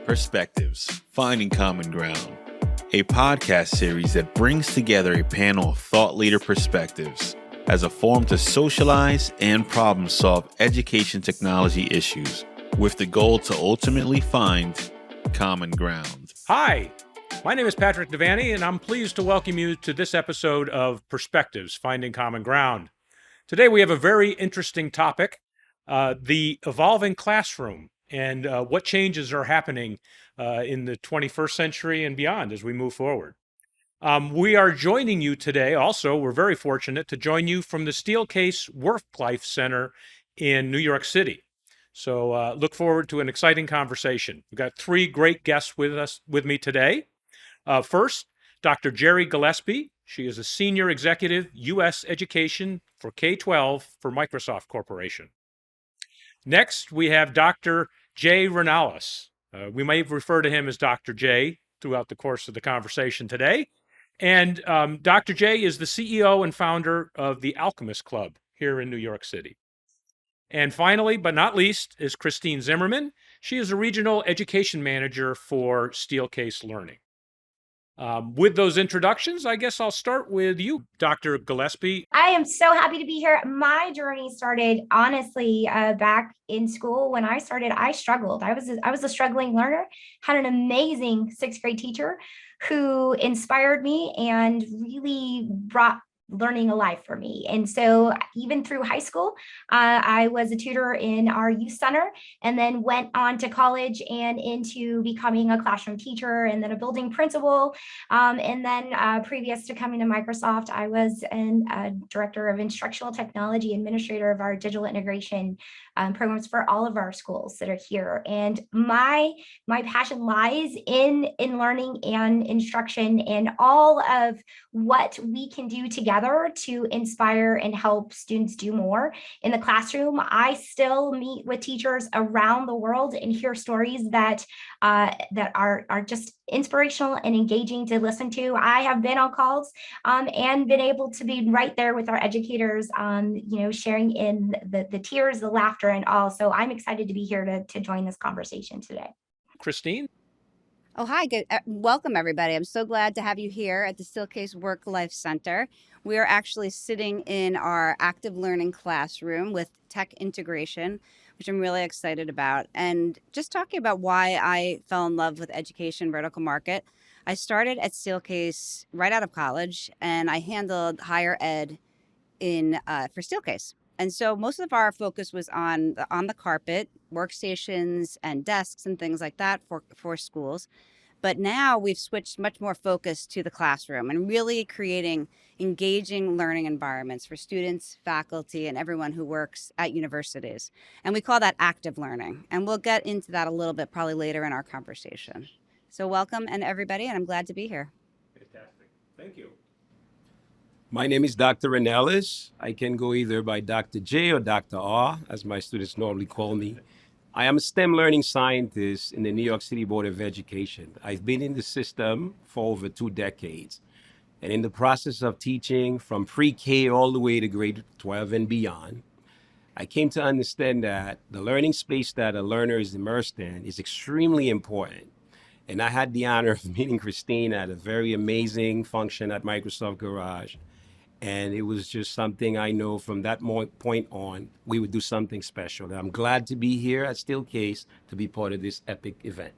Perspectives, Finding Common Ground, a podcast series that brings together a panel of thought leader perspectives as a forum to socialize and problem solve education technology issues with the goal to ultimately find common ground. Hi, my name is Patrick Devaney, and I'm pleased to welcome you to this episode of Perspectives, Finding Common Ground. Today we have a very interesting topic, the evolving classroom and what changes are happening in the 21st century and beyond as we move forward. We are joining you today. Also, we're very fortunate to join you from the Steelcase Work-Life Center in New York City. So look forward to an exciting conversation. We've got three great guests with me today. First, Dr. Geri Gillespy. She is a Senior Executive, U.S. Education for K-12 for Microsoft Corporation. Next, we have Dr. J. Ronelus. We may refer to him as Dr. J throughout the course of the conversation today. And Dr. J is the CEO and founder of the Alchemist Club here in New York City. And finally, but not least, is Kristine Zimmermann. She is a Regional Education Manager for Steelcase Learning. With those introductions, I guess I'll start with you, Dr. Gillespy. I am so happy to be here. My journey started, honestly, back in school. When I started, I struggled. I was a struggling learner, had an amazing sixth grade teacher who inspired me and really brought learning alive for me. And so even through high school, I was a tutor in our youth center and then went on to college and into becoming a classroom teacher and then a building principal. And then previous to coming to Microsoft, I was a director of instructional technology, administrator of our digital integration programs for all of our schools that are here. And my passion lies in learning and instruction and all of what we can do together to inspire and help students do more in the classroom. I still meet with teachers around the world and hear stories that are just inspirational and engaging to listen to. I have been on calls and been able to be right there with our educators, sharing in the tears, the laughter, and all. So I'm excited to be here to join this conversation today. Kristine? Oh, hi. Good. Welcome, everybody. I'm so glad to have you here at the Steelcase Work-Life Center. We are actually sitting in our active learning classroom with tech integration, which I'm really excited about. And just talking about why I fell in love with education vertical market. I started at Steelcase right out of college, and I handled higher ed for Steelcase. And so most of our focus was on the carpet, workstations and desks and things like that for schools. But now we've switched much more focus to the classroom and really creating engaging learning environments for students, faculty, and everyone who works at universities. And we call that active learning. And we'll get into that a little bit probably later in our conversation. So welcome, and everybody, and I'm glad to be here. Fantastic. Thank you. My name is Dr. Ronelus. I can go either by Dr. J or Dr. R, as my students normally call me. I am a STEM learning scientist in the New York City Board of Education. I've been in the system for over 2 decades. And in the process of teaching from pre-K all the way to grade 12 and beyond, I came to understand that the learning space that a learner is immersed in is extremely important. And I had the honor of meeting Kristine at a very amazing function at Microsoft Garage. And it was just something I know from that point on, we would do something special. And I'm glad to be here at Steelcase to be part of this epic event.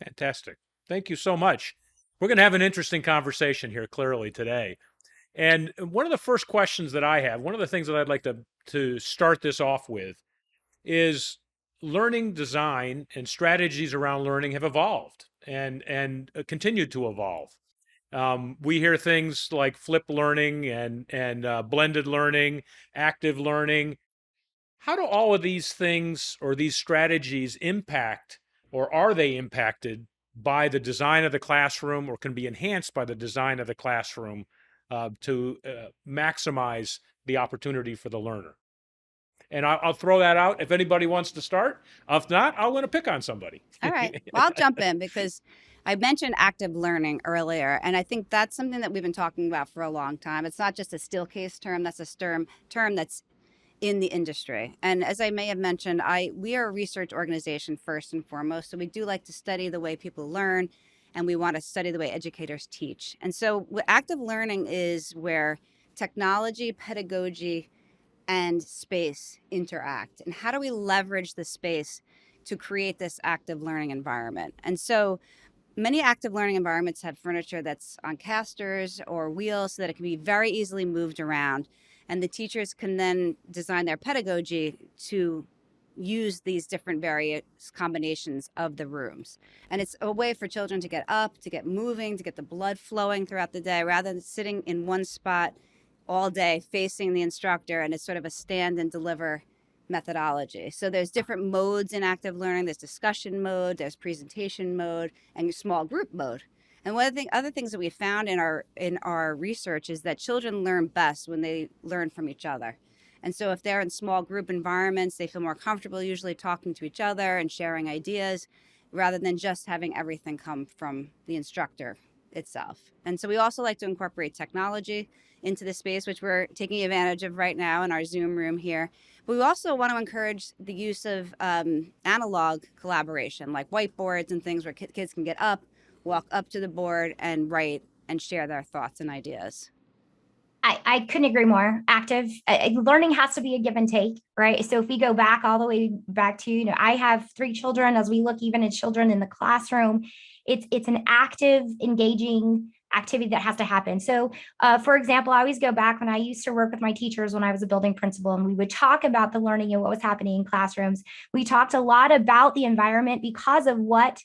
Fantastic. Thank you so much. We're going to have an interesting conversation here clearly today. And one of the first questions that I have, one of the things that I'd like to start this off with is learning design and strategies around learning have evolved and continued to evolve. We hear things like flipped learning and blended learning, active learning. How do all of these things or these strategies impact, or are they impacted by the design of the classroom, or can be enhanced by the design of the classroom to maximize the opportunity for the learner? And I'll throw that out if anybody wants to start. If not, I'll want to pick on somebody. All right. Well, I'll jump in because I mentioned active learning earlier, and I think that's something that we've been talking about for a long time. It's not just a Steelcase term. That's a term that's in the industry. And as I may have mentioned, we are a research organization first and foremost. So we do like to study the way people learn, and we want to study the way educators teach. And so active learning is where technology, pedagogy, and space interact. And how do we leverage the space to create this active learning environment? And so many active learning environments have furniture that's on casters or wheels so that it can be very easily moved around. And the teachers can then design their pedagogy to use these different various combinations of the rooms. And it's a way for children to get up, to get moving, to get the blood flowing throughout the day, rather than sitting in one spot all day facing the instructor. And it's sort of a stand and deliver methodology. So there's different modes in active learning. There's discussion mode, there's presentation mode, and small group mode. And one of the other things that we found in our research is that children learn best when they learn from each other. And so if they're in small group environments, they feel more comfortable usually talking to each other and sharing ideas rather than just having everything come from the instructor itself. And so we also like to incorporate technology into the space, which we're taking advantage of right now in our Zoom room here. But we also want to encourage the use of analog collaboration, like whiteboards and things where kids can get up, walk up to the board and write and share their thoughts and ideas. I couldn't agree more. Active learning has to be a give and take, right? So if we go back all the way back to, I have 3 children. As we look even at children in the classroom, it's an active, engaging activity that has to happen. So for example, I always go back when I used to work with my teachers when I was a building principal, and we would talk about the learning and what was happening in classrooms. We talked a lot about the environment because of what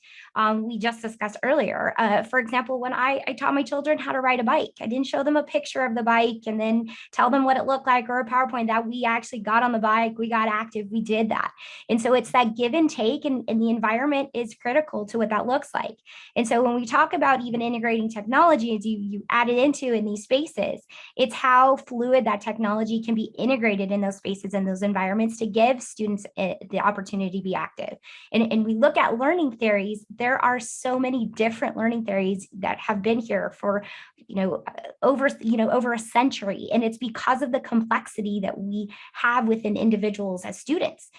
we just discussed earlier. For example, when I taught my children how to ride a bike, I didn't show them a picture of the bike and then tell them what it looked like or a PowerPoint. That we actually got on the bike, we got active, we did that. And so it's that give and take, and the environment is critical to what that looks like. And so when we talk about even integrating technology, as you add it into in these spaces, it's how fluid that technology can be integrated in those spaces and those environments to give students the opportunity to be active. And we look at learning theories. There are so many different learning theories that have been here for over a century, and it's because of the complexity that we have within individuals as students.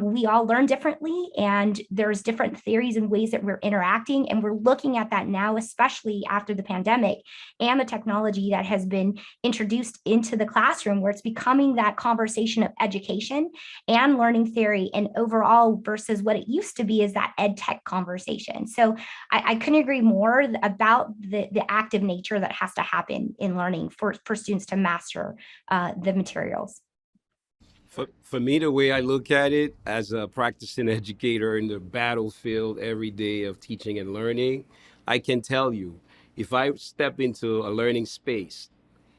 We all learn differently, and there's different theories and ways that we're interacting, and we're looking at that now, especially after the pandemic and the technology that has been introduced into the classroom, where it's becoming that conversation of education and learning theory and overall versus what it used to be is that ed tech conversation. So I couldn't agree more about the active nature that has to happen in learning for students to master the materials. For me, the way I look at it as a practicing educator in the battlefield every day of teaching and learning, I can tell you, if I step into a learning space,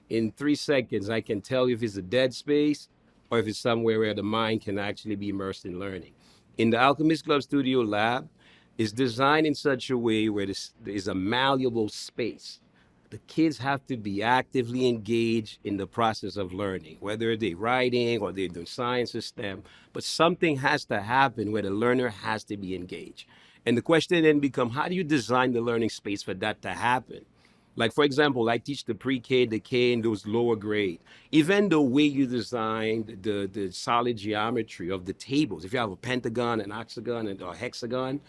in 3 seconds, I can tell you if it's a dead space or if it's somewhere where the mind can actually be immersed in learning. In the Alchemist Club Studio Lab, it's designed in such a way where there is a malleable space. The kids have to be actively engaged in the process of learning, whether they're writing or they're doing science or STEM, but something has to happen where the learner has to be engaged. And the question then becomes, how do you design the learning space for that to happen? Like, for example, I teach the pre-K, the K, and those lower grade. Even the way you design the solid geometry of the tables, if you have a pentagon, an octagon, and a hexagon,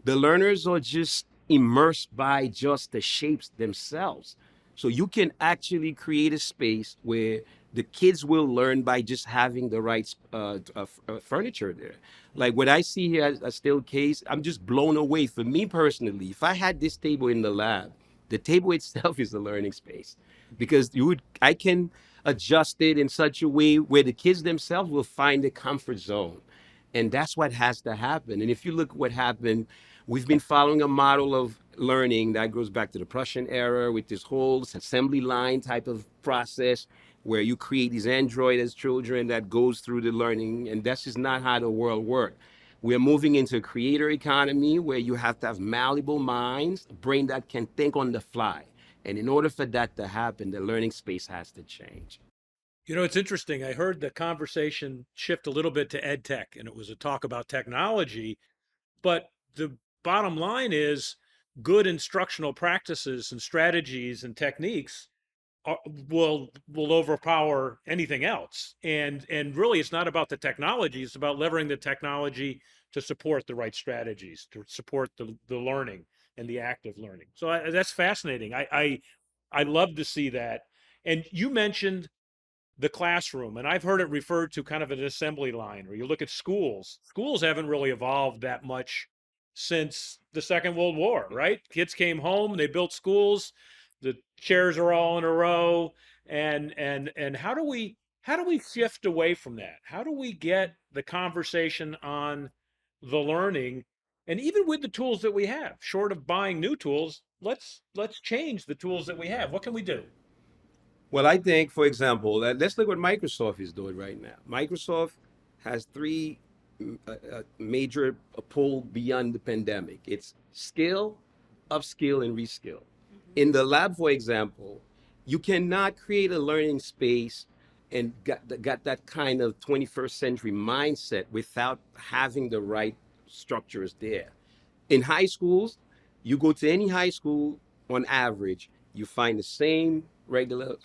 the learners are just immersed by just the shapes themselves. So you can actually create a space where the kids will learn by just having the right furniture there. Like what I see here as a Steelcase, I'm just blown away. For me personally, if I had this table in the lab, the table itself is a learning space, because I can adjust it in such a way where the kids themselves will find a comfort zone. And that's what has to happen. And if you look at what happened, we've been following a model of learning that goes back to the Prussian era with this whole assembly line type of process where you create these androids as children that goes through the learning. And that's just not how the world works. We're moving into a creator economy where you have to have malleable minds, a brain that can think on the fly. And in order for that to happen, the learning space has to change. It's interesting. I heard the conversation shift a little bit to ed tech, and it was a talk about technology, but the bottom line is good instructional practices and strategies and techniques uh, will overpower anything else. And really, it's not about the technology. It's about leveraging the technology to support the right strategies, to support the learning and the active learning. So that's fascinating. I love to see that. And you mentioned the classroom, and I've heard it referred to kind of an assembly line. Or you look at schools. Schools haven't really evolved that much since the Second World War, right? Kids came home, they built schools, the chairs are all in a row, and how do we shift away from that? How do we get the conversation on the learning, and even with the tools that we have, short of buying new tools, let's change the tools that we have. What can we do? Well, I think, for example, let's look what Microsoft is doing right now. Microsoft has three major pull beyond the pandemic. It's skill, upskill, and reskill. In the lab, for example, you cannot create a learning space and got that kind of 21st century mindset without having the right structures there. In high schools, you go to any high school, on average, you find the same regular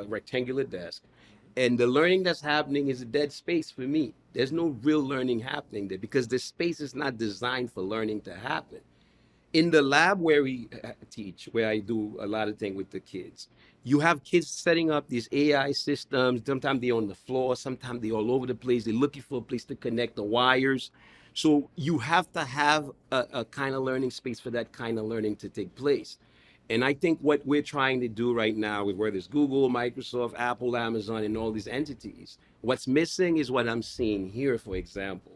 rectangular desk. And the learning that's happening is a dead space for me. There's no real learning happening there because the space is not designed for learning to happen. In the lab where we teach, where I do a lot of things with the kids, you have kids setting up these AI systems. Sometimes they're on the floor, sometimes they're all over the place. They're looking for a place to connect the wires. So you have to have a kind of learning space for that kind of learning to take place. And I think what we're trying to do right now with whether it's Google, Microsoft, Apple, Amazon, and all these entities, what's missing is what I'm seeing here, for example.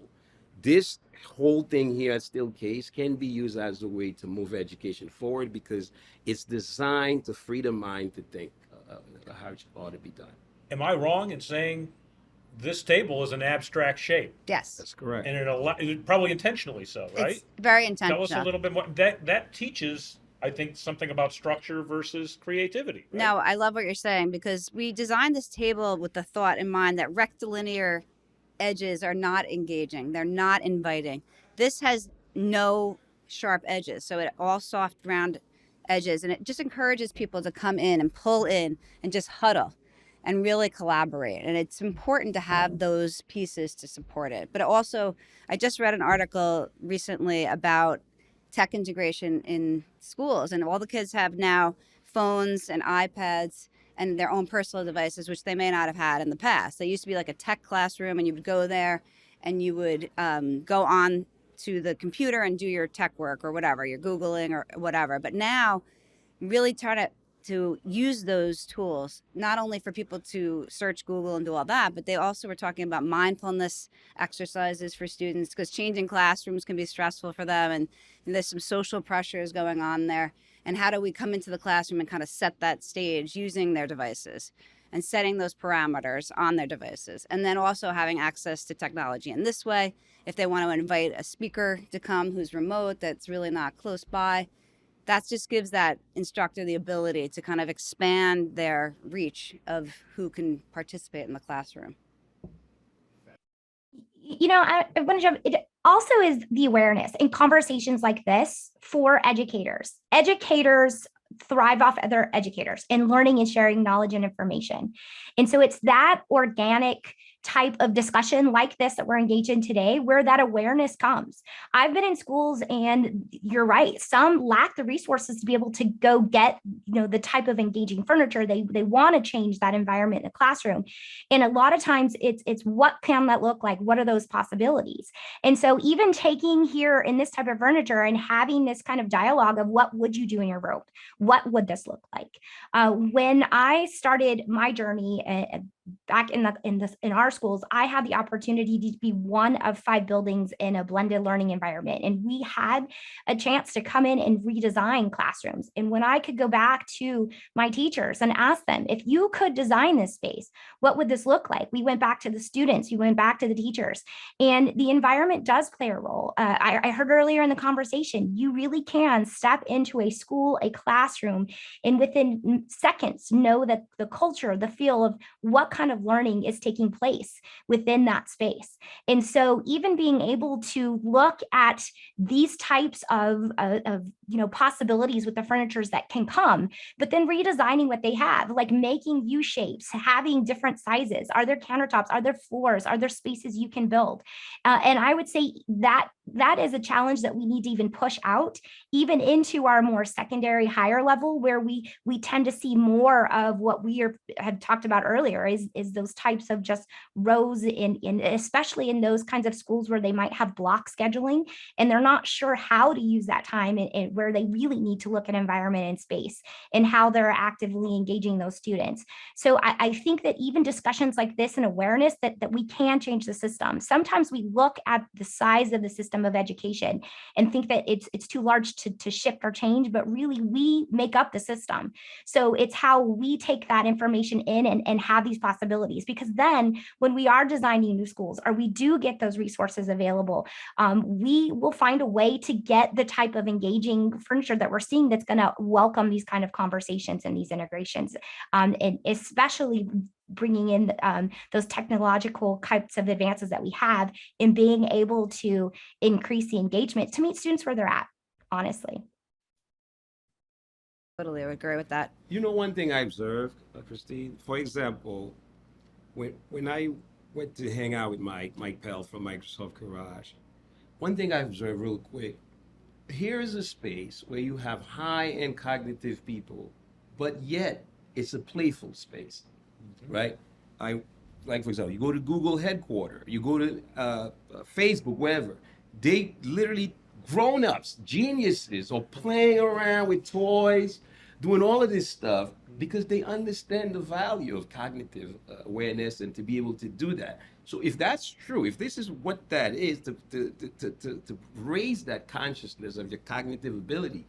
This whole thing here at Steelcase can be used as a way to move education forward because it's designed to free the mind to think how it ought to be done. Am I wrong in saying this table is an abstract shape? Yes, That's correct. And probably intentionally so, right? it's very Tell us a intentional. little bit more. That teaches, I think, something about structure versus creativity, right? No, I love what you're saying because we designed this table with the thought in mind that rectilinear edges are not engaging. They're not inviting. This has no sharp edges. So it all soft, round edges. And it just encourages people to come in and pull in and just huddle and really collaborate. And it's important to have those pieces to support it. But also, I just read an article recently about tech integration in schools. And all the kids have now phones and iPads and their own personal devices, which they may not have had in the past. They used to be like a tech classroom, and you would go there and you would go on to the computer and do your tech work or whatever, you're Googling or whatever. But now, really trying to use those tools, not only for people to search Google and do all that, but they also were talking about mindfulness exercises for students because changing classrooms can be stressful for them. And there's some social pressures going on there. And how do we come into the classroom and kind of set that stage using their devices and setting those parameters on their devices, and then also having access to technology in this way. If they want to invite a speaker to come who's remote, that's really not close by, that just gives that instructor the ability to kind of expand their reach of who can participate in the classroom. I want to jump. It also is the awareness in conversations like this for educators. Educators thrive off other educators and learning and sharing knowledge and information. And so it's that organic type of discussion like this that we're engaged in today where that awareness comes. I've been in schools and you're right, some lack the resources to be able to go get the type of engaging furniture they want to change that environment in the classroom. And a lot of times it's what can that look like, what are those possibilities? And so even taking here in this type of furniture and having this kind of dialogue of what would you do in your room, what would this look like? When I started my journey back in our schools, I had the opportunity to be one of 5 buildings in a blended learning environment. And we had a chance to come in and redesign classrooms. And when I could go back to my teachers and ask them, if you could design this space, what would this look like? We went back to the students, we went back to the teachers, and the environment does play a role. I heard earlier in the conversation, you really can step into a school, a classroom, and within seconds know that the culture, the feel of what kind of learning is taking place within that space. And so even being able to look at these types of possibilities with the furnitures that can come, but then redesigning what they have, like making U shapes, having different sizes. Are there countertops? Are there floors? Are there spaces you can build? And I would say that is a challenge that we need to even push out, even into our more secondary, higher level, where we tend to see more of what we had talked about earlier, is those types of just rows in especially in those kinds of schools where they might have block scheduling and they're not sure how to use that time, and where they really need to look at environment and space and how they're actively engaging those students. So I think that even discussions like this and awareness that we can change the system. Sometimes we look at the size of the system of education and think that it's too large to shift or change, but really we make up the system. So it's how we take that information in and have these possibilities, because then when we are designing new schools or we do get those resources available, we will find a way to get the type of engaging furniture that we're seeing that's going to welcome these kind of conversations and these integrations, and especially bringing in those technological types of advances that we have in being able to increase the engagement to meet students where they're at, honestly. Totally, I would agree with that. You know, one thing I observed, Kristine, for example, when I went to hang out with Mike Pell from Microsoft Garage, one thing I observed real quick, here is a space where you have high-end cognitive people, but yet it's a playful space, right? Like, for example, you go to Google headquarters, you go to Facebook, wherever, they literally, grown-ups, geniuses, are playing around with toys, doing all of this stuff because they understand the value of cognitive awareness and to be able to do that. So if that's true, if this is what that is, to raise that consciousness of your cognitive ability,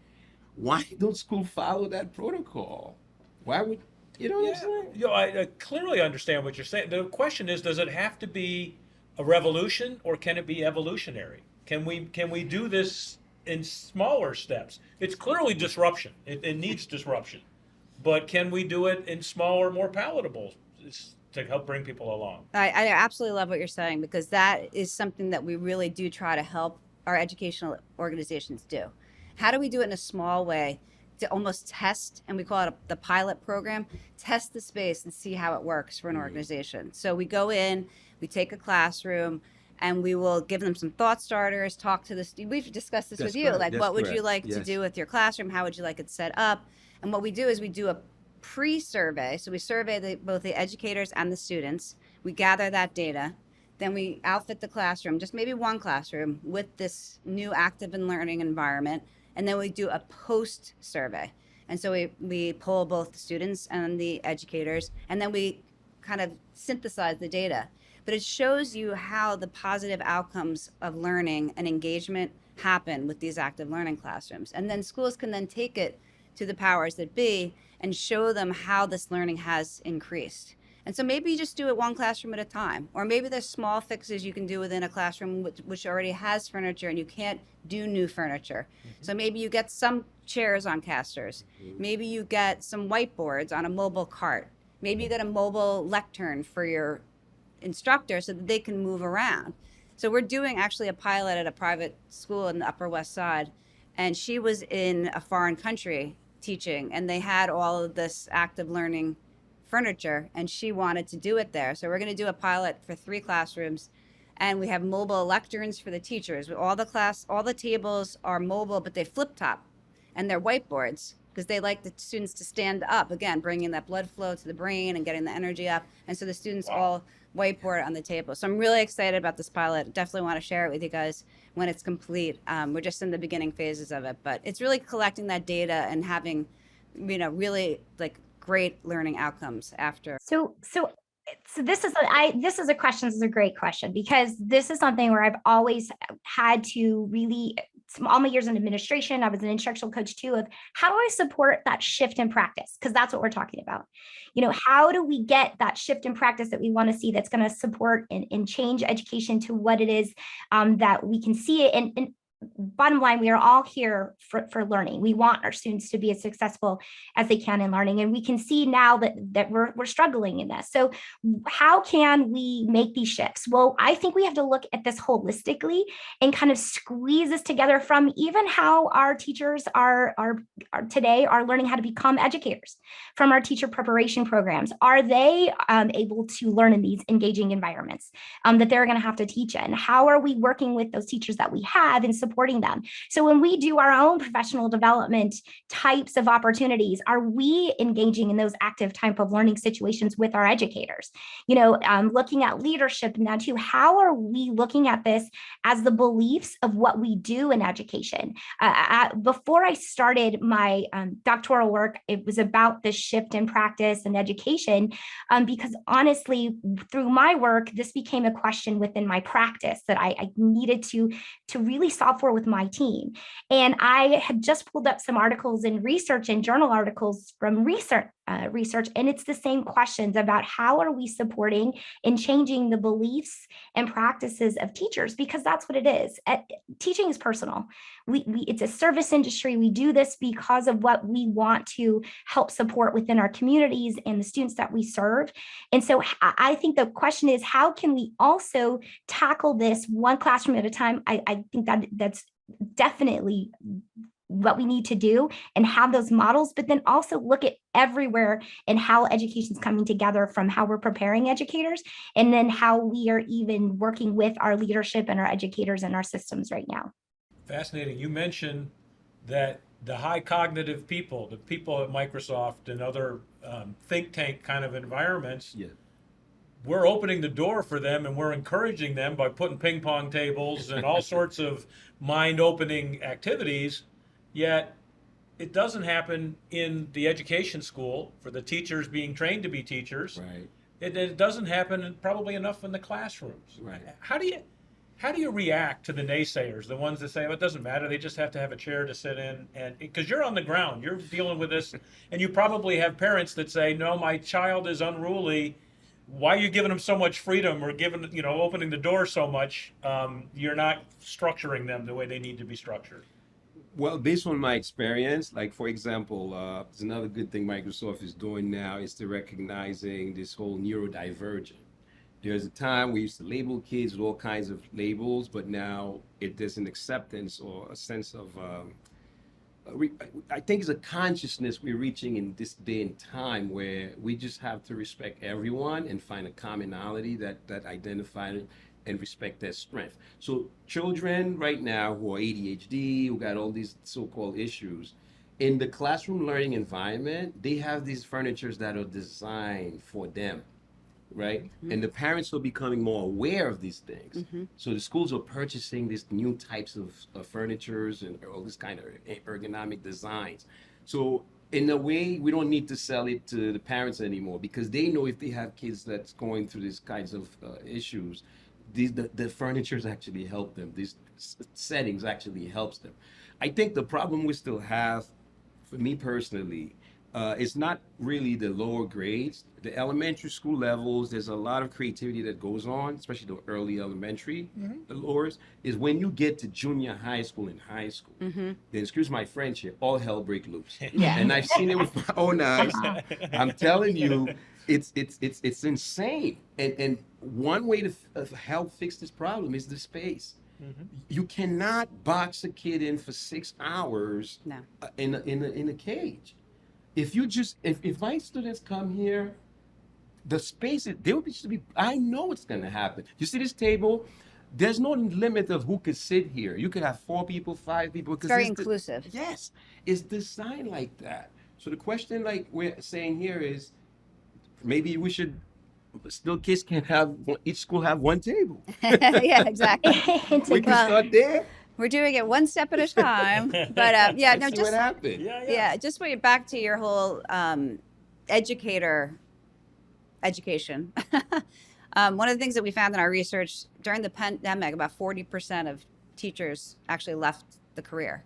why don't schools follow that protocol? Why would, you know what I'm saying? I clearly understand what you're saying. The question is, does it have to be a revolution or can it be evolutionary? Can we do this in smaller steps? It's clearly disruption. It needs disruption. But can we do it in smaller, more palatable to help bring people along? I absolutely love what you're saying, because that is something that we really do try to help our educational organizations do. How do we do it in a small way to almost test, and we call it the pilot program, test the space and see how it works for an organization. So we go in, we take a classroom, and we will give them some thought starters, talk to the students. We've discussed this with you, like what would you like to do with your classroom? How would you like it set up? And what we do is we do a pre-survey. So we survey both the educators and the students. We gather that data. Then we outfit the classroom, just maybe one classroom, with this new active and learning environment. And then we do a post-survey. And so we poll both the students and the educators, and then we kind of synthesize the data. But it shows you how the positive outcomes of learning and engagement happen with these active learning classrooms. And then schools can then take it to the powers that be and show them how this learning has increased. And so maybe you just do it one classroom at a time, or maybe there's small fixes you can do within a classroom which already has furniture and you can't do new furniture. So maybe you get some chairs on casters. Maybe you get some whiteboards on a mobile cart. Maybe you get a mobile lectern for your instructor so that they can move around. So we're doing actually a pilot at a private school in the Upper West Side, and she was in a foreign country teaching, and they had all of this active learning furniture, and she wanted to do it there. So we're going to do a pilot for 3 classrooms, and we have mobile lecterns for the teachers. All the tables are mobile, but they flip top, and they're whiteboards because they like the students to stand up, again, bringing that blood flow to the brain and getting the energy up. And so the students all whiteboard on the table. So I'm really excited about this pilot. Definitely want to share it with you guys when it's complete. We're just in the beginning phases of it, but it's really collecting that data and having, really like great learning outcomes after. So this is a question. This is a great question, because this is something where I've always had to really, all my years in administration, I was an instructional coach too, of how do I support that shift in practice? Because that's what we're talking about. How do we get that shift in practice that we want to see that's going to support and change education to what it is that we can see it? And bottom line, we are all here for learning. We want our students to be as successful as they can in learning. And we can see now that we're struggling in this. So how can we make these shifts? Well, I think we have to look at this holistically and kind of squeeze this together from even how our teachers are today are learning how to become educators, from our teacher preparation programs. Are they able to learn in these engaging environments that they're going to have to teach in? How are we working with those teachers that we have and supporting them? So when we do our own professional development types of opportunities, are we engaging in those active type of learning situations with our educators? Looking at leadership now too, how are we looking at this as the beliefs of what we do in education? Before I started my doctoral work, it was about the shift in practice and education, because honestly, through my work, this became a question within my practice that I needed to really solve for with my team. And I had just pulled up some articles in research and journal articles from research, and it's the same questions about how are we supporting and changing the beliefs and practices of teachers, because that's what it is. Teaching is personal. It's a service industry. We do this because of what we want to help support within our communities and the students that we serve. And so I think the question is, how can we also tackle this one classroom at a time? I think that's definitely what we need to do and have those models, but then also look at everywhere and how education is coming together, from how we're preparing educators and then how we are even working with our leadership and our educators and our systems right now. Fascinating. You mentioned that the high cognitive people, the people at Microsoft and other think tank kind of environments, we're opening the door for them and we're encouraging them by putting ping pong tables and all sorts of mind-opening activities. Yet it doesn't happen in the education school for the teachers being trained to be teachers. Right. It doesn't happen probably enough in the classrooms. Right. How do you react to the naysayers, the ones that say, oh, it doesn't matter, they just have to have a chair to sit in? And because you're on the ground, you're dealing with this, and you probably have parents that say, no, my child is unruly. Why are you giving them so much freedom, or opening the door so much? You're not structuring them the way they need to be structured. Well, based on my experience, like for example, there's another good thing Microsoft is doing now is to recognizing this whole neurodivergent. There's a time we used to label kids with all kinds of labels, but now there's an acceptance or a sense of, I think it's a consciousness we're reaching in this day and time where we just have to respect everyone and find a commonality that identifies and respect their strength. So children right now who are ADHD, who got all these so-called issues, in the classroom learning environment, they have these furnitures that are designed for them, right? Mm-hmm. And the parents are becoming more aware of these things. Mm-hmm. So the schools are purchasing these new types of furnitures and all this kind of ergonomic designs. So in a way, we don't need to sell it to the parents anymore, because they know if they have kids that's going through these kinds of issues, the furnitures actually help them. These settings actually helps them. I think the problem we still have, for me personally, it's not really the lower grades. The elementary school levels, there's a lot of creativity that goes on, especially the early elementary, the lowers, is when you get to junior high school and high school, then, excuse my French here, all hell break loose. Yeah. And I've seen it with my own eyes. I'm telling you, it's insane. And one way to help fix this problem is the space. Mm-hmm. You cannot box a kid in for 6 hours in a cage. If my students come here, the space, I know it's going to happen. You see this table? There's no limit of who could sit here. You could have 4 people, 5 people. It's very inclusive. Yes, it's designed like that. So the question, like we're saying here, is maybe we should. Steelcase can have each school have 1 table. Yeah, exactly. We can start there. We're doing it one step at a time, but just what happened. Yeah, just back to your whole education. One of the things that we found in our research during the pandemic, about 40% of teachers actually left the career.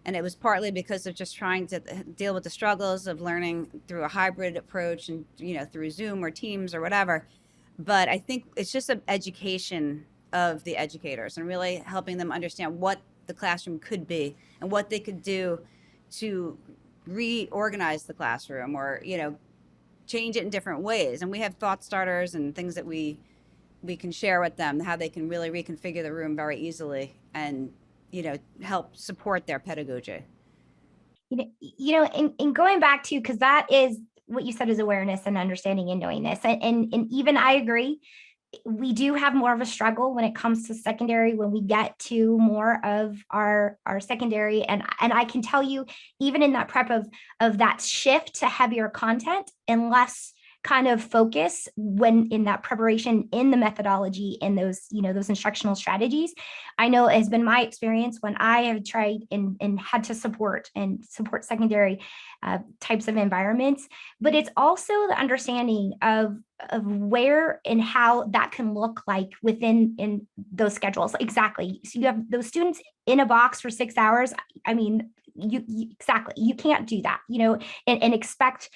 And it was partly because of just trying to deal with the struggles of learning through a hybrid approach and, through Zoom or Teams or whatever. But I think it's just an education of the educators and really helping them understand what the classroom could be and what they could do to reorganize the classroom or, change it in different ways. And we have thought starters and things that we can share with them, how they can really reconfigure the room very easily and, help support their pedagogy. In going back to, because that is what you said is awareness and understanding and knowing this. And even I agree, we do have more of a struggle when it comes to secondary, when we get to more of our secondary. And I can tell you, even in that prep of that shift to heavier content and less kind of focus when in that preparation, in the methodology, in those, those instructional strategies, I know it has been my experience when I have tried and had to support secondary types of environments, but it's also the understanding of where and how that can look like in those schedules. Exactly. So you have those students in a box for 6 hours. I mean, you can't do that, and expect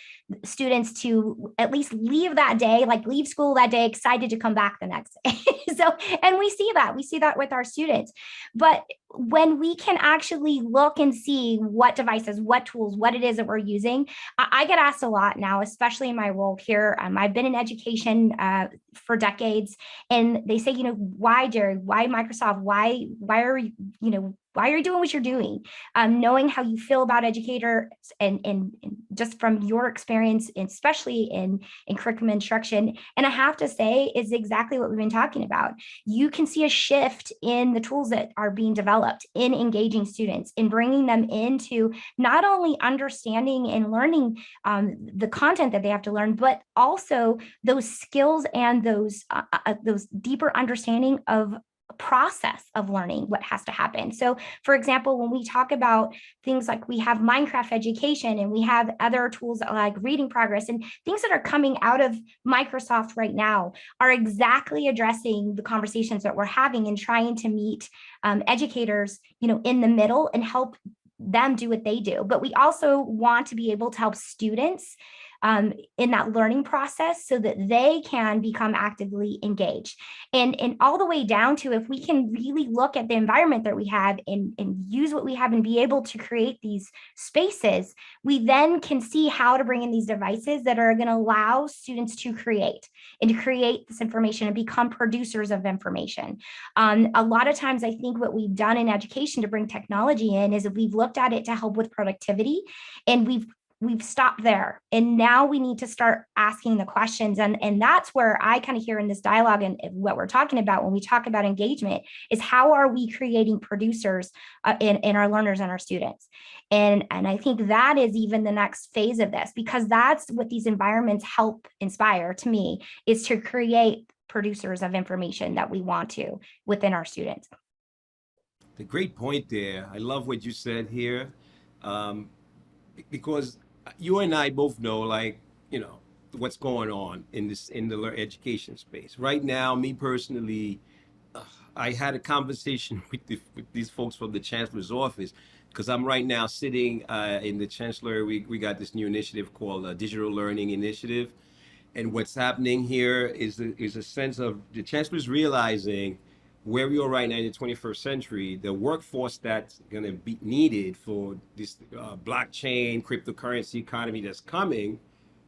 students to at least leave that day, like leave school that day, excited to come back the next day. So, and we see that with our students. But when we can actually look and see what devices, what tools, what it is that we're using, I get asked a lot now, especially in my role here. I've been in education for decades, and they say, why, Geri, why Microsoft, why are you, why are you doing what you're doing? Knowing how you feel about educators and just from your experience, especially in curriculum instruction. And I have to say, is exactly what we've been talking about. You can see a shift in the tools that are being developed in engaging students, in bringing them into not only understanding and learning the content that they have to learn, but also those skills and those deeper understanding of process of learning what has to happen. So for example, when we talk about things like we have Minecraft education and we have other tools like reading progress and things that are coming out of Microsoft right now are exactly addressing the conversations that we're having and trying to meet educators, in the middle and help them do what they do. But we also want to be able to help students in that learning process so that they can become actively engaged. And all the way down to, if we can really look at the environment that we have and use what we have and be able to create these spaces, we then can see how to bring in these devices that are going to allow students to create this information and become producers of information. A lot of times, I think what we've done in education to bring technology in is we've looked at it to help with productivity, and we've stopped there. And now we need to start asking the questions. And that's where I kind of hear in this dialogue and what we're talking about when we talk about engagement is how are we creating producers in our learners and our students? And I think that is even the next phase of this, because that's what these environments help inspire to me, is to create producers of information that we want to within our students. The great point there. I love what you said here, because you and I both know, what's going on in the education space right now. Me personally, I had a conversation with these folks from the Chancellor's office, because I'm right now sitting in the Chancellor. We got this new initiative called Digital Learning Initiative, and what's happening here is a sense of the Chancellor's realizing where we are right now in the 21st century, the workforce that's going to be needed for this blockchain, cryptocurrency economy that's coming,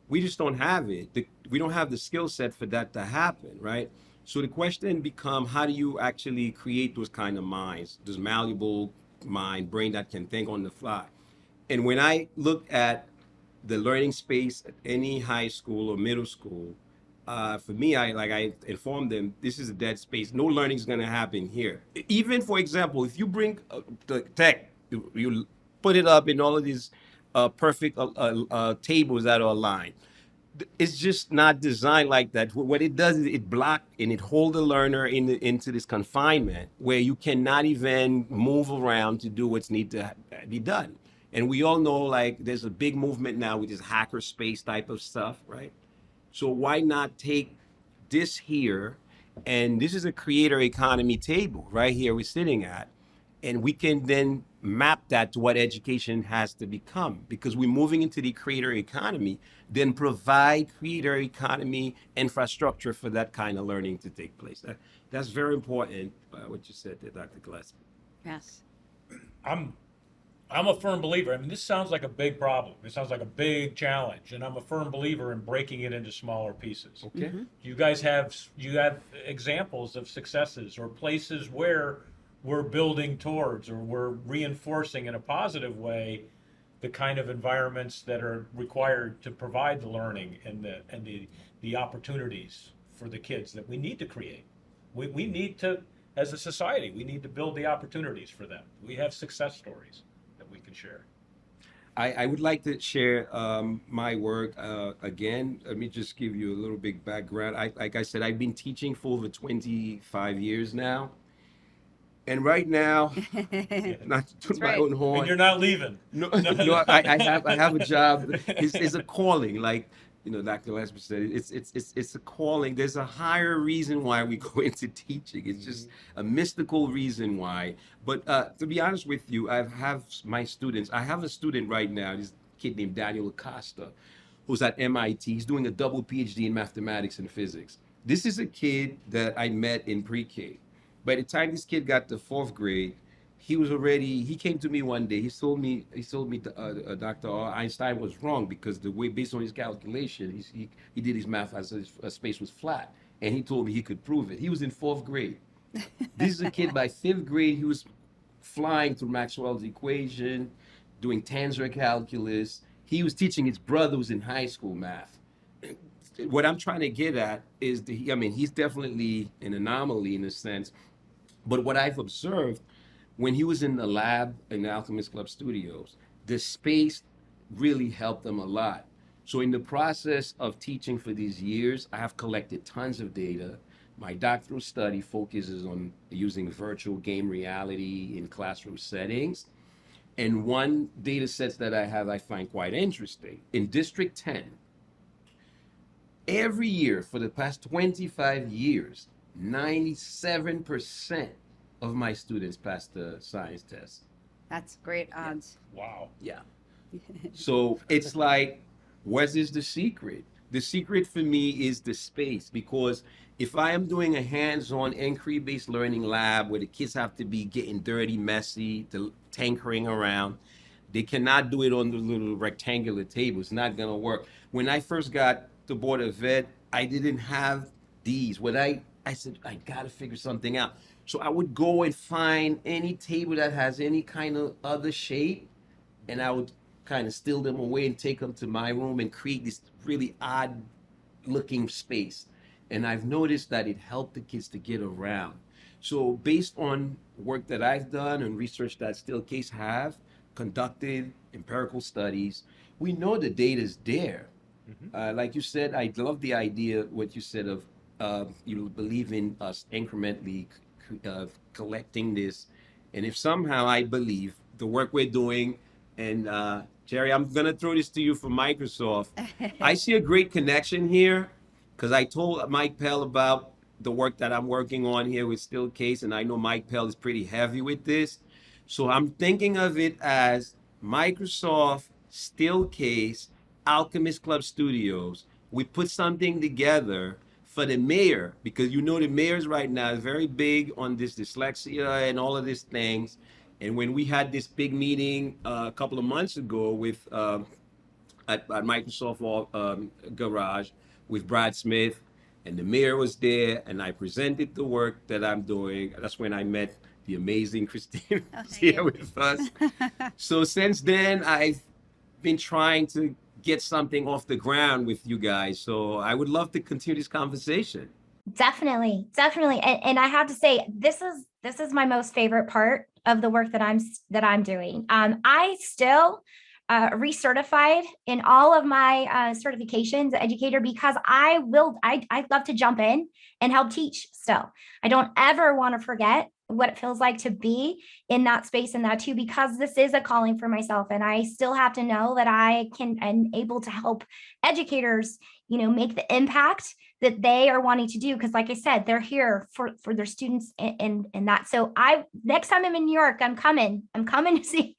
we just don't have it. We don't have the skill set for that to happen, right? So the question becomes, how do you actually create those kind of minds, this malleable brain that can think on the fly? And when I look at the learning space at any high school or middle school, for me, I informed them, this is a dead space. No learning is going to happen here. Even, for example, if you bring the tech, you put it up in all of these perfect tables that are aligned. It's just not designed like that. What it does is it blocks and it holds the learner into this confinement where you cannot even move around to do what's need to be done. And we all know, there's a big movement now with this hacker space type of stuff, right? So why not take this here, and this is a creator economy table right here we're sitting at, and we can then map that to what education has to become, because we're moving into the creator economy, then provide creator economy infrastructure for that kind of learning to take place. That's very important, what you said there, Dr. Gillespy. Yes. I'm a firm believer. I mean, this sounds like a big problem. It sounds like a big challenge, and I'm a firm believer in breaking it into smaller pieces. Okay. You guys have examples of successes or places where we're building towards or we're reinforcing in a positive way the kind of environments that are required to provide the learning and the opportunities for the kids that we need to create. We need to, as a society, we need to build the opportunities for them. We have success stories that we can share. I would like to share my work again. Let me just give you a little bit background. Like I said, I've been teaching for over 25 years now. And right now, not to toot my own horn. And you're not leaving. No, no, I have a job. It's a calling, like Dr. Gillespy said. It's a calling. There's a higher reason why we go into teaching. It's just a mystical reason why. But to be honest with you, I have my students. I have a student right now. This kid named Daniel Acosta, who's at MIT. He's doing a double PhD in mathematics and physics. This is a kid that I met in pre-K. By the time this kid got to 4th grade, he came to me one day. He told me, Dr. Einstein was wrong because the way, based on his calculation, he did his math as space was flat. And he told me he could prove it. He was in 4th grade. This is a kid by 5th grade. He was flying through Maxwell's equation, doing tensor calculus. He was teaching his brother who's in high school math. What I'm trying to get at is, he's definitely an anomaly in a sense. But what I've observed, when he was in the lab in the Alchemist Club studios, the space really helped him a lot. So in the process of teaching for these years, I have collected tons of data. My doctoral study focuses on using virtual game reality in classroom settings. And one data set that I find quite interesting. In District 10, every year for the past 25 years, 97% of my students pass the science test. That's great odds. Wow. Yeah. So it's like, what is the secret? The secret for me is the space, because if I am doing a hands-on inquiry-based learning lab where the kids have to be getting dirty, messy, tinkering around, they cannot do it on the little rectangular table. It's not gonna work. When I first got the Board of Ed, I didn't have these. I said, I gotta figure something out. So I would go and find any table that has any kind of other shape, and I would kind of steal them away and take them to my room and create this really odd looking space. And I've noticed that it helped the kids to get around. So based on work that I've done and research that Steelcase have conducted, empirical studies, we know the data is there. Like you said, I love the idea, what you said of you believe in us incrementally collecting this. And if somehow I believe the work we're doing, and Geri, I'm gonna throw this to you from Microsoft. I see a great connection here, because I told Mike Pell about the work that I'm working on here with Steelcase, and I know Mike Pell is pretty heavy with this. So I'm thinking of it as Microsoft, Steelcase, Alchemist Club Studios. We put something together for the mayor, because the mayors right now is very big on this dyslexia and all of these things. And when we had this big meeting a couple of months ago with at Microsoft Garage with Brad Smith, and the mayor was there, and I presented the work that I'm doing. That's when I met the amazing Kristine here with us. So since then, I've been trying to get something off the ground with you guys. So I would love to continue this conversation. Definitely. And I have to say, this is my most favorite part of the work that I'm doing. I still recertified in all of my certifications as educator, because I love to jump in and help teach still. I don't ever want to forget what it feels like to be in that space and that too, because this is a calling for myself. And I still have to know that I am able to help educators, make the impact that they are wanting to do. Because like I said, they're here for their students and that. So next time I'm in New York, I'm coming to see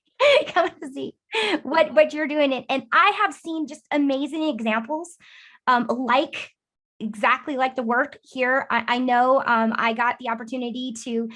what you're doing. And I have seen just amazing examples, exactly like the work here. I know I got the opportunity to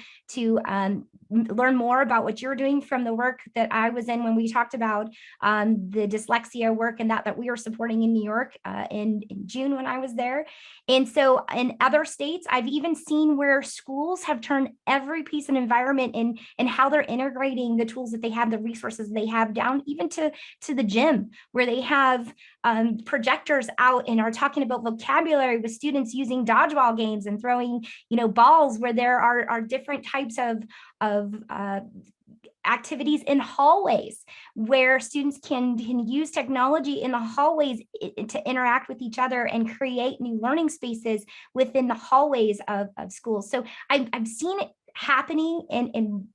learn more about what you're doing from the work that I was in when we talked about the dyslexia work and that we were supporting in New York in June when I was there. And so in other states, I've even seen where schools have turned every piece of environment and how they're integrating the tools that they have, the resources they have, down even to the gym, where they have projectors out and are talking about vocabulary with students using dodgeball games and throwing, balls, where there are different types of activities in hallways where students can use technology in the hallways to interact with each other and create new learning spaces within the hallways of schools. So I've seen it happening and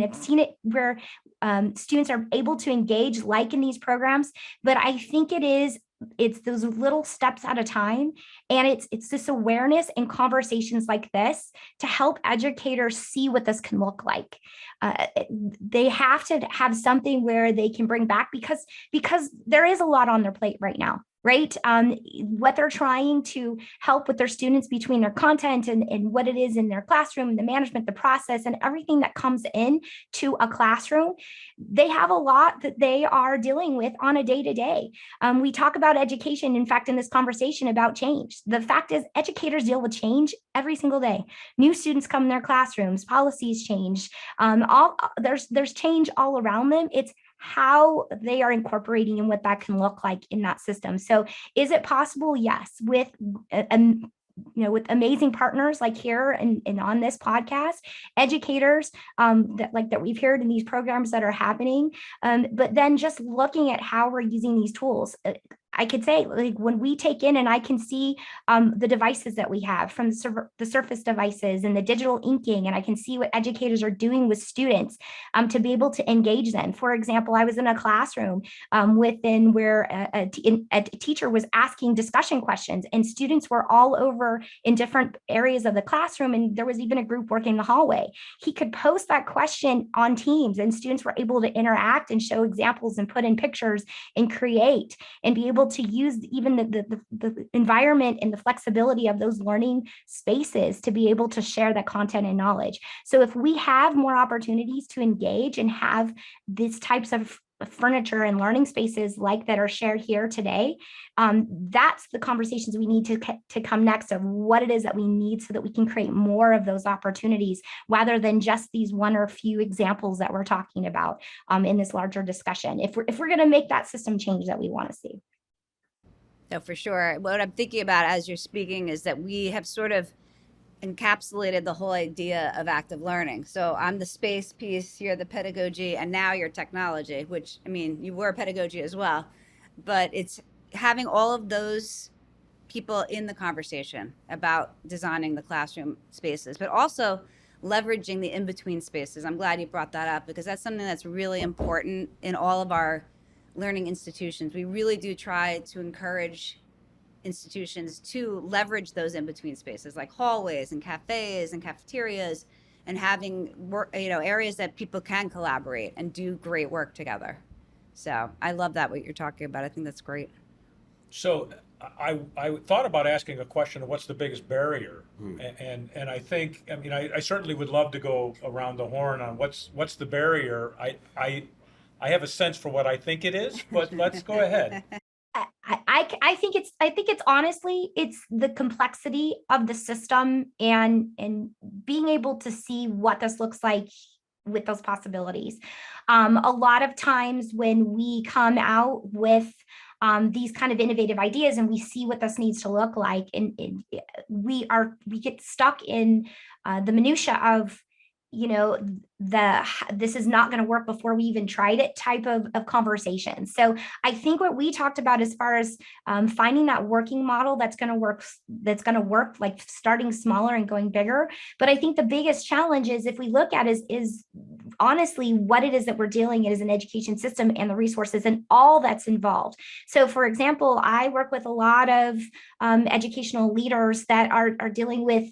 I've seen it where students are able to engage like in these programs, but I think it's those little steps at a time. And it's this awareness and conversations like this to help educators see what this can look like. They have to have something where they can bring back because there is a lot on their plate right now. Right? What they're trying to help with their students between their content and what it is in their classroom, the management, the process, and everything that comes in to a classroom. They have a lot that they are dealing with on a day-to-day. We talk about education, in fact, in this conversation about change. The fact is educators deal with change every single day. New students come in their classrooms, policies change. There's change all around them. It's how they are incorporating and what that can look like in that system. So is it possible? Yes. With amazing partners like here and on this podcast, educators that we've heard in these programs that are happening, but then just looking at how we're using these tools. I could say, like, when we take in and I can see the devices that we have, from the Surface devices and the digital inking, and I can see what educators are doing with students to be able to engage them. For example, I was in a classroom where a teacher was asking discussion questions, and students were all over in different areas of the classroom, and there was even a group working the hallway. He could post that question on Teams, and students were able to interact and show examples and put in pictures and create and be able to use even the environment and the flexibility of those learning spaces to be able to share that content and knowledge. So if we have more opportunities to engage and have these types of furniture and learning spaces like that are shared here today, that's the conversations we need to come next, of what it is that we need so that we can create more of those opportunities rather than just these one or few examples that we're talking about in this larger discussion, if we're going to make that system change that we want to see. No, for sure. What I'm thinking about as you're speaking is that we have sort of encapsulated the whole idea of active learning. So I'm the space piece, you're the pedagogy, and now you're technology, which, I mean, you were pedagogy as well. But it's having all of those people in the conversation about designing the classroom spaces, but also leveraging the in-between spaces. I'm glad you brought that up, because that's something that's really important in all of our learning institutions. We really do try to encourage institutions to leverage those in-between spaces, like hallways and cafes and cafeterias, and having areas that people can collaborate and do great work together. So I love that, what you're talking about. I think that's great. So I thought about asking a question of what's the biggest barrier, and I think, I mean, I certainly would love to go around the horn on what's the barrier. I have a sense for what I think it is, but let's go ahead. I think it's honestly, it's the complexity of the system and being able to see what this looks like with those possibilities. A lot of times when we come out with these kind of innovative ideas and we see what this needs to look like, and we get stuck in the minutia of, this is not going to work before we even tried it type of conversation. So I think what we talked about as far as finding that working model that's going to work, like starting smaller and going bigger. But I think the biggest challenge is, if we look at is honestly what it is that we're dealing in as an education system and the resources and all that's involved. So for example, I work with a lot of educational leaders that are dealing with,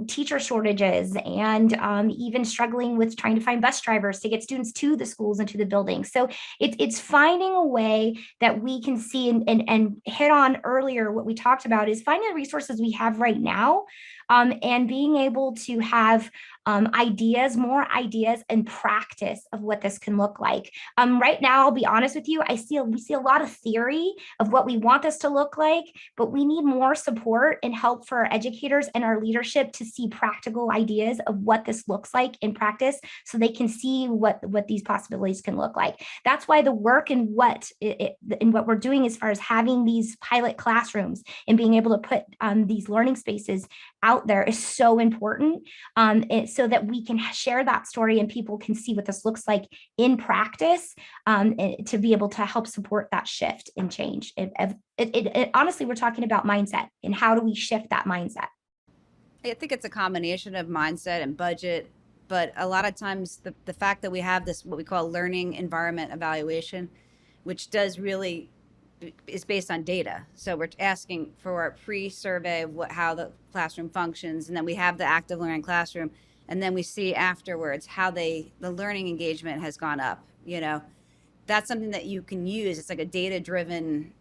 teacher shortages and even struggling with trying to find bus drivers to get students to the schools and to the buildings. So it's finding a way that we can see and hit on earlier what we talked about is finding the resources we have right now and being able to have more ideas and practice of what this can look like. Right now, I'll be honest with you, we see a lot of theory of what we want this to look like, but we need more support and help for our educators and our leadership to see practical ideas of what this looks like in practice so they can see what these possibilities can look like. That's why the work and what we're doing as far as having these pilot classrooms and being able to put these learning spaces out there is so important, so that we can share that story and people can see what this looks like in practice, to be able to help support that shift and change. Honestly, we're talking about mindset and how do we shift that mindset. I think it's a combination of mindset and budget, but a lot of times the fact that we have this, what we call learning environment evaluation, which is based on data. So we're asking for a pre-survey of how the classroom functions, and then we have the active learning classroom, and then we see afterwards how the learning engagement has gone up. That's something that you can use. It's like a data-driven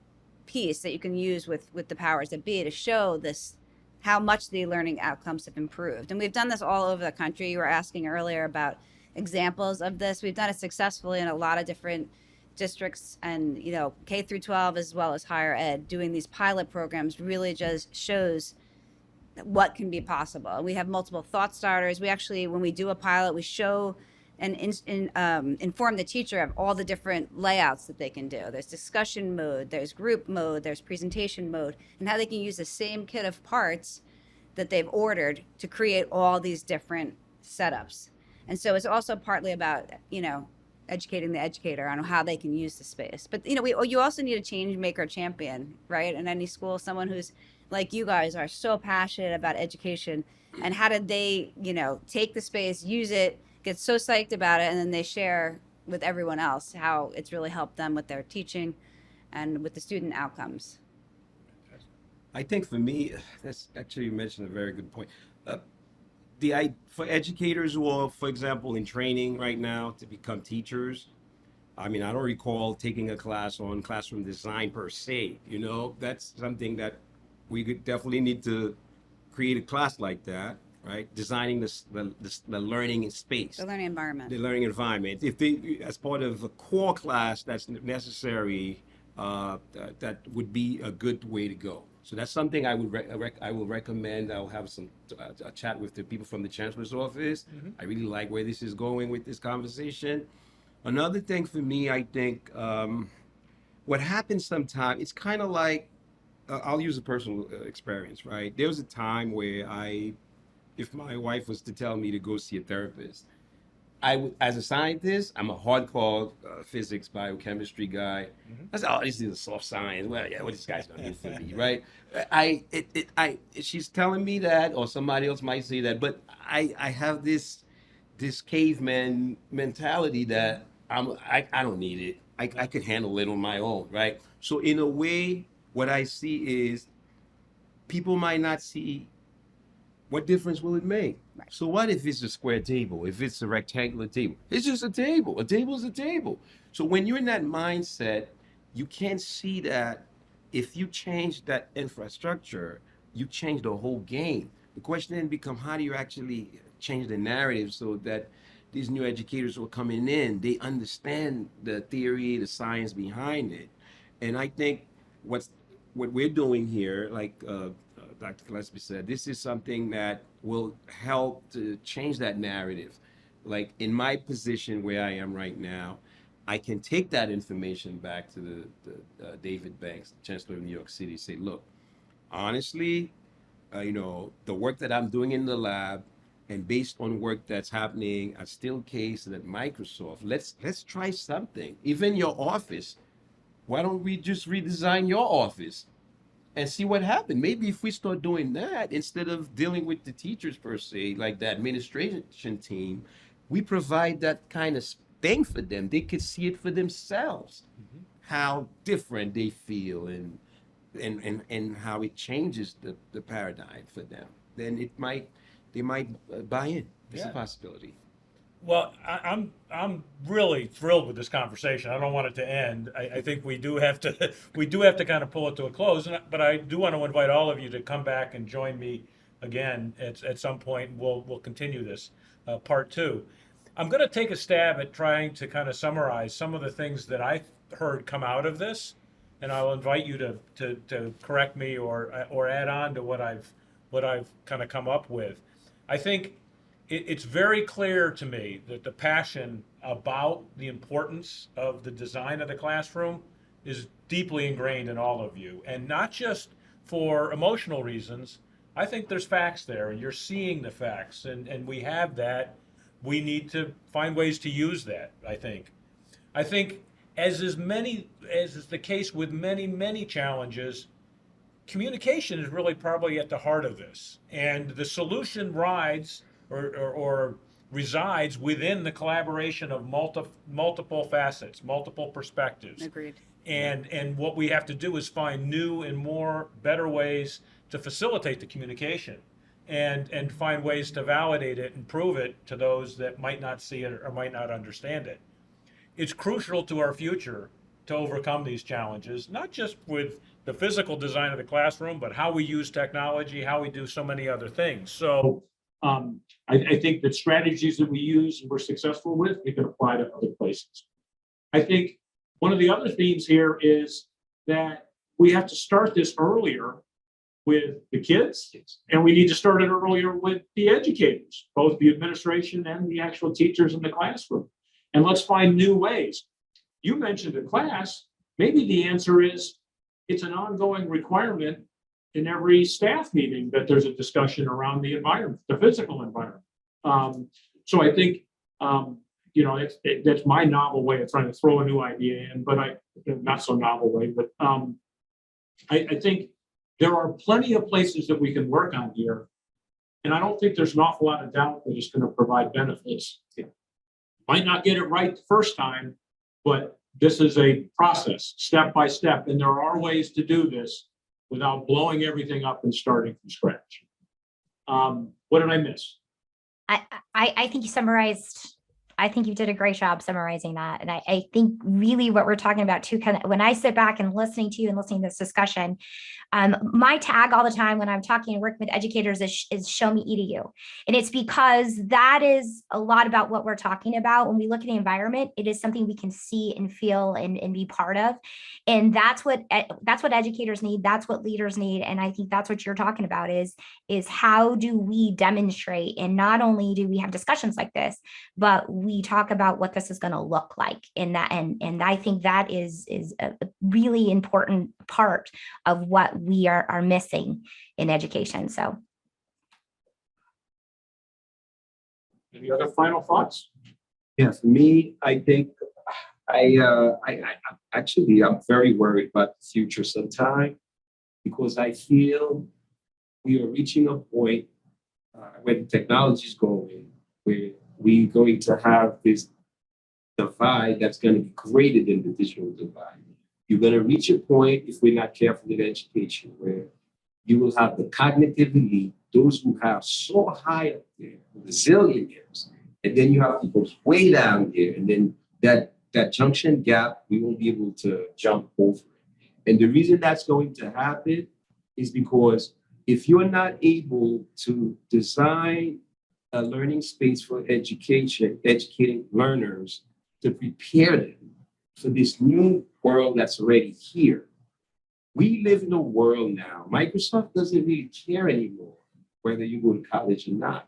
piece that you can use with the powers that be to show this, how much the learning outcomes have improved. And we've done this all over the country. You were asking earlier about examples of this. We've done it successfully in a lot of different districts, and K through 12 as well as higher ed. Doing these pilot programs really just shows what can be possible. We have multiple thought starters. We actually, when we do a pilot, we show and inform the teacher of all the different layouts that they can do. There's discussion mode, there's group mode, there's presentation mode, and how they can use the same kit of parts that they've ordered to create all these different setups. And so it's also partly about, educating the educator on how they can use the space. But you also need a change maker champion, right? In any school, someone who's like you guys are so passionate about education, and how did they, take the space, use it, get so psyched about it, and then they share with everyone else how it's really helped them with their teaching and with the student outcomes. I think for me, that's actually, you mentioned a very good point. For educators who are, for example, in training right now to become teachers, I don't recall taking a class on classroom design per se. That's something that we could definitely need to create a class like that, right? Designing the learning space, The learning environment. the learning environment. If they, as part of a core class that's necessary, that would be a good way to go. So that's something I will recommend. I'll have a chat with the people from the Chancellor's office. Mm-hmm. I really like where this is going with this conversation. Another thing for me, I think, what happens sometimes, it's kind of like, I'll use a personal experience, right? There was a time where if my wife was to tell me to go see a therapist, as a scientist, I'm a hardcore physics, biochemistry guy. Mm-hmm. I said, this is a soft science. Well, yeah, what this guy's gonna do for me, right? She's telling me that, or somebody else might say that, but I have this caveman mentality that I don't need it. I could handle it on my own, right? So in a way, what I see is people might not see what difference will it make. Right. So what if it's a square table? If it's a rectangular table? It's just a table. A table is a table. So when you're in that mindset, you can't see that if you change that infrastructure, you change the whole game. The question then becomes, how do you actually change the narrative so that these new educators who are coming in, they understand the theory, the science behind it? And I think what we're doing here, like Dr. Gillespy said, this is something that will help to change that narrative. Like in my position where I am right now, I can take that information back to the David Banks, Chancellor of New York City, say, look, honestly, the work that I'm doing in the lab, and based on work that's happening at Steelcase and at Microsoft, let's try something. Even your office, why don't we just redesign your office and see what happens? Maybe if we start doing that, instead of dealing with the teachers per se, like the administration team, we provide that kind of thing for them. They could see it for themselves, mm-hmm. how different they feel and how it changes the paradigm for them. Then they might buy in. It's a possibility. Well, I'm really thrilled with this conversation. I don't want it to end. I think we do have to kind of pull it to a close. But I do want to invite all of you to come back and join me again at some point. We'll continue this part two. I'm going to take a stab at trying to kind of summarize some of the things that I heard come out of this, and I'll invite you to correct me or add on to what I've kind of come up with. I think it's very clear to me that the passion about the importance of the design of the classroom is deeply ingrained in all of you, and not just for emotional reasons. I think there's facts there, and you're seeing the facts, and we have that. We need to find ways to use that, I think. I think, as is the case with many challenges, communication is really probably at the heart of this. And the solution or resides within the collaboration of multiple facets, multiple perspectives. Agreed. And what we have to do is find new and better ways to facilitate the communication, and find ways to validate it and prove it to those that might not see it or might not understand it. It's crucial to our future to overcome these challenges, not just with the physical design of the classroom, but how we use technology, how we do so many other things. So I think that strategies that we use and we're successful with, we can apply to other places. I think one of the other themes here is that we have to start this earlier with the kids, and we need to start it earlier with the educators, both the administration and the actual teachers in the classroom. And let's find new ways. You mentioned a class. Maybe the answer is it's an ongoing requirement in every staff meeting that there's a discussion around the environment, the physical environment. So I think, that's my novel way of trying to throw a new idea in, but not so novel way, but I think there are plenty of places that we can work on here. And I don't think there's an awful lot of doubt that it's going to provide benefits. Might not get it right the first time, but this is a process, step by step. And there are ways to do this without blowing everything up and starting from scratch. What did I miss? I think you summarized. I think you did a great job summarizing that. And I think really what we're talking about too, kind of when I sit back and listening to you and listening to this discussion, my tag all the time when I'm talking and working with educators is show me EDU. And it's because that is a lot about what we're talking about. When we look at the environment, it is something we can see and feel and be part of. And that's what educators need. That's what leaders need. And I think that's what you're talking about is how do we demonstrate? And not only do we have discussions like this, but we talk about what this is going to look like in that. And I think that is a really important part of what we are missing in education. So. Any other final thoughts? Yeah, for me, I think I'm very worried about the future sometime, because I feel we are reaching a point where the technology is going, where we're going to have this divide that's going to be greater than the digital divide. You're going to reach a point, if we're not careful in education, where you will have the cognitive elite, those who have so high up there, the zillionaires, and then you have people way down there, and then that junction gap, we won't be able to jump over it. And the reason that's going to happen is because if you're not able to design a learning space for educating learners to prepare them for this new world that's already here. We live in a world now. Microsoft doesn't really care anymore whether you go to college or not.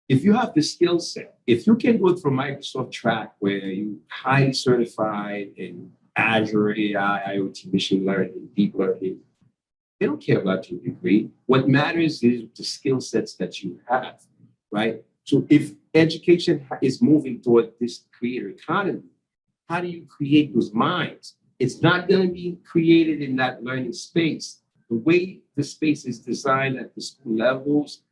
If you have the skill set, if you can go through a Microsoft track where you're highly certified in Azure, AI, IoT, machine learning, deep learning, they don't care about your degree. What matters is the skill sets that you have, right? So if education is moving toward this creator economy, how do you create those minds? It's not going to be created in that learning space. The way the space is designed at the school levels,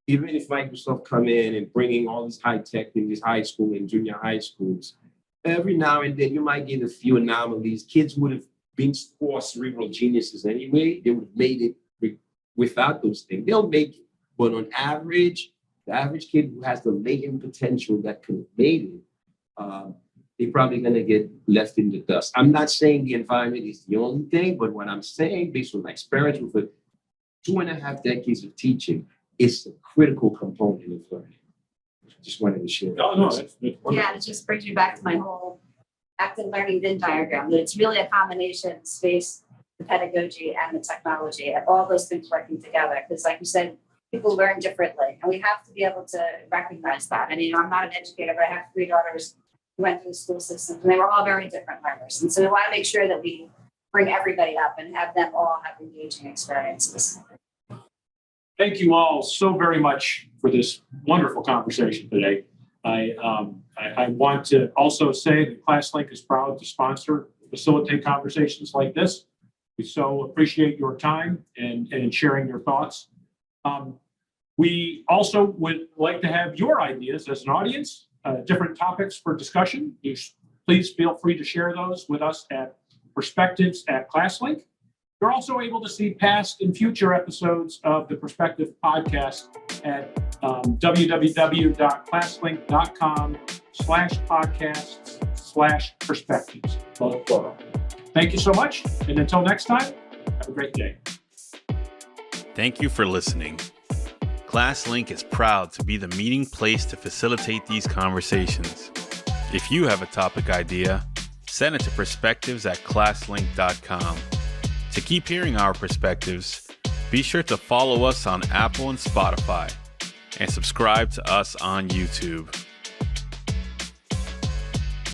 even if Microsoft come in and bringing all this high tech in these high school and junior high schools, every now and then you might get a few anomalies. Kids would have been core cerebral geniuses anyway. They would have made it without those things. They'll make it. But on average, the average kid who has the latent potential that could have made it, they're probably going to get left in the dust. I'm not saying the environment is the only thing, but what I'm saying, based on my experience with it, 2.5 decades of teaching is the critical component of learning. Just wanted to share that. Oh, no, that's wonderful. Yeah, it just brings me back to my whole active learning Venn diagram, that it's really a combination of space, the pedagogy, and the technology, and all those things working together. Because like you said, people learn differently, and we have to be able to recognize that. And, I'm not an educator, but I have 3 daughters who went through the school system, and they were all very different learners. And so we want to make sure that we bring everybody up and have them all have engaging experiences. Thank you all so very much for this wonderful conversation today. I want to also say that ClassLink is proud to sponsor, facilitate conversations like this. We so appreciate your time and sharing your thoughts. We also would like to have your ideas as an audience, different topics for discussion. Please feel free to share those with us at perspectives@ClassLink. You're also able to see past and future episodes of the Perspective podcast at www.classlink.com/podcasts/perspectives. Both plural. Thank you so much. And until next time, have a great day. Thank you for listening. ClassLink is proud to be the meeting place to facilitate these conversations. If you have a topic idea, send it to perspectives@classlink.com. To keep hearing our perspectives, be sure to follow us on Apple and Spotify, and subscribe to us on YouTube.